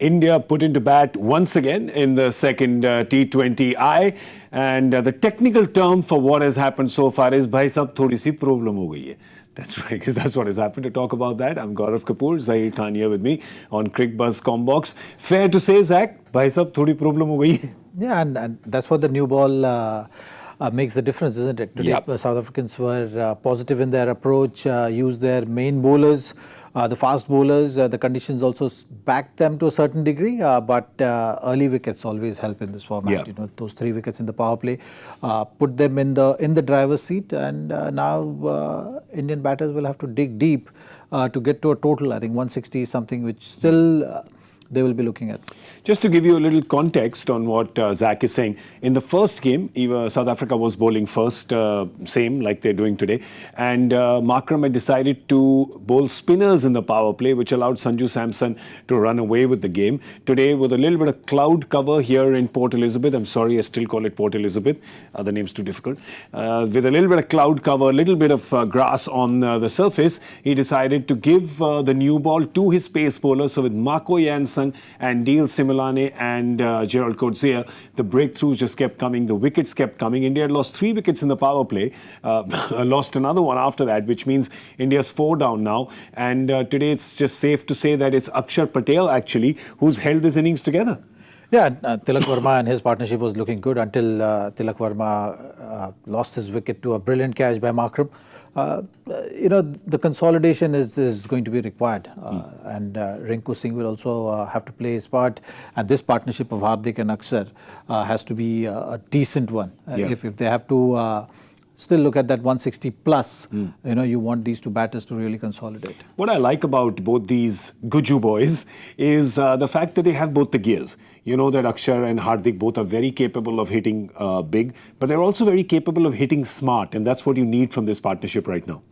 India put into bat once again in the second T20I. And the technical term for what has happened so far is, bhai sab thodi si problem ho gayi hai. That's right, because that's what has happened. To talk about that, I'm Gaurav Kapur, Zaheer Khan here with me on Cricbuzz Comm Box. Fair to say, Zach, bhai sab thodi problem ho gayi hai. Yeah, and that's what the new ball makes the difference, isn't it? Today, Yep. South Africans were positive in their approach, used their main bowlers, the fast bowlers. The conditions also backed them to a certain degree, but early wickets always help in this format. Yeah. You know, those 3 wickets in the power play put them in the driver's seat, and now Indian batters will have to dig deep to get to a total. I think 160 is something which still they will be looking at. Just to give you a little context on what Zach is saying, in the first game, South Africa was bowling first, same like they're doing today, and Markram had decided to bowl spinners in the power play, which allowed Sanju Samson to run away with the game. Today, with a little bit of cloud cover here in Port Elizabeth, I'm sorry, I still call it Port Elizabeth, the name's too difficult, with a little bit of cloud cover, a little bit of grass on the surface, he decided to give the new ball to his pace bowler. So with Marco Jansen and Dale Similane and Gerald Coetzee, the breakthroughs just kept coming, the wickets kept coming. India had lost 3 wickets in the power play, lost another one after that, which means India's 4 down now. And today it's just safe to say that it's Axar Patel actually who's held this innings together. Yeah, Tilak Verma and his partnership was looking good until Tilak Verma lost his wicket to a brilliant catch by Markram. You know, the consolidation is going to be required, and Rinku Singh will also have to play his part. And this partnership of Hardik and Axar has to be a decent one. If they have to still look at that 160 plus, you know, you want these 2 batters to really consolidate. What I like about both these Guju boys is the fact that they have both the gears. You know that Axar and Hardik both are very capable of hitting big, but they're also very capable of hitting smart, and that's what you need from this partnership right now.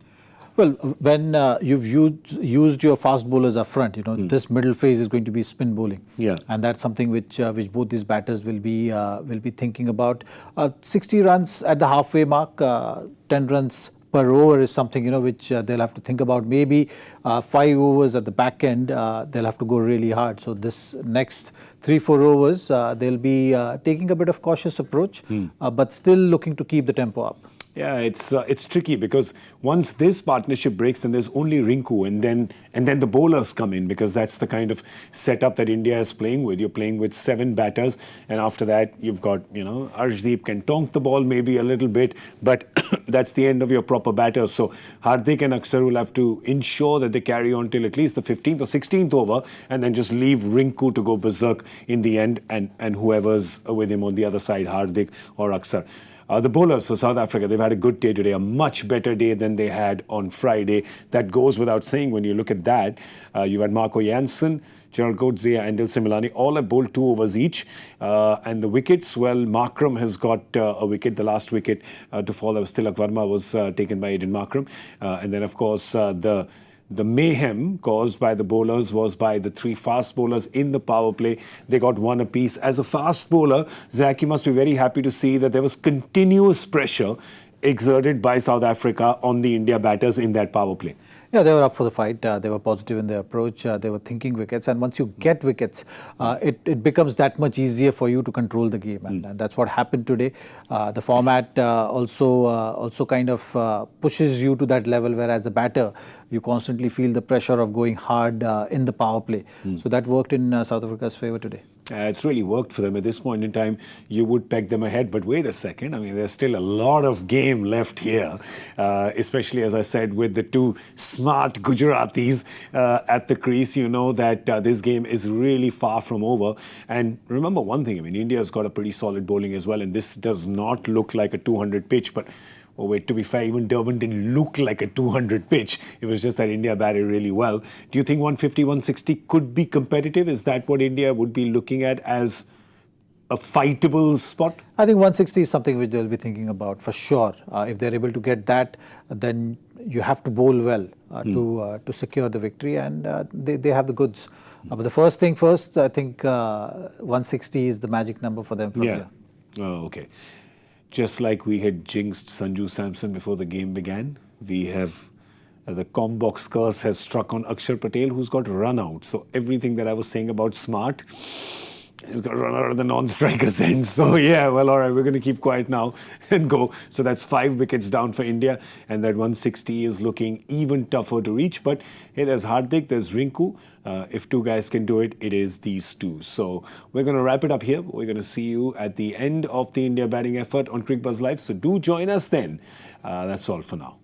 Well, when you've used your fast bowlers up front, you know, this middle phase is going to be spin bowling. Yeah. And that's something which both these batters will be thinking about. 60 runs at the halfway mark, 10 runs per over is something, you know, which they'll have to think about. Maybe 5 overs at the back end, they'll have to go really hard. So this next 3-4 overs, they'll be taking a bit of cautious approach, but still looking to keep the tempo up. Yeah, it's tricky because once this partnership breaks, then there's only Rinku, and then the bowlers come in, because that's the kind of setup that India is playing with. You're playing with 7 batters, and after that you've got, you know, Arshdeep can tonk the ball maybe a little bit, but that's the end of your proper batters. So Hardik and Axar will have to ensure that they carry on till at least the 15th or 16th over, and then just leave Rinku to go berserk in the end, and whoever's with him on the other side, Hardik or Axar. The bowlers for South Africa, they've had a good day today, a much better day than they had on Friday. That goes without saying when you look at that. You had Marco Jansen, Gerald Coetzee and Dale Similane, all have bowled 2 overs each. And the wickets, well, Markram has got a wicket. The last wicket to fall, that was Tilak Verma, was taken by Aiden Markram. And then, of course, the mayhem caused by the bowlers was by the 3 fast bowlers in the power play. They got 1 apiece. As a fast bowler, Zach, you must be very happy to see that there was continuous pressure exerted by South Africa on the India batters in that power play. Yeah, they were up for the fight. They were positive in their approach. They were thinking wickets. And once you get wickets, it becomes that much easier for you to control the game. And that's what happened today. The format also kind of pushes you to that level, where as a batter, you constantly feel the pressure of going hard in the power play. So that worked in South Africa's favor today. It's really worked for them. At this point in time, you would peg them ahead. But wait a second. I mean, there's still a lot of game left here, especially, as I said, with the 2 smart Gujaratis at the crease. You know that this game is really far from over. And remember one thing, I mean, India's got a pretty solid bowling as well. And this does not look like a 200 pitch. But oh wait, to be fair, even Durban didn't look like a 200 pitch. It was just that India batted really well. Do you think 150, 160 could be competitive? Is that what India would be looking at as a fightable spot? I think 160 is something which they'll be thinking about for sure. If they're able to get that, then you have to bowl well to secure the victory, and they have the goods. But the first thing first, I think 160 is the magic number for them from here. Oh, okay. Just like we had jinxed Sanju Samson before the game began, we have The Comm Box curse has struck on Axar Patel, who's got run out. So everything that I was saying about smart, he's got to run out of the non-striker's end. So yeah, well, all right, we're going to keep quiet now and go. So that's 5 wickets down for India, and that 160 is looking even tougher to reach. But hey, there's Hardik, there's Rinku. If 2 guys can do it, it is these 2. So we're going to wrap it up here. We're going to see you at the end of the India batting effort on Cricbuzz Live. So do join us then. That's all for now.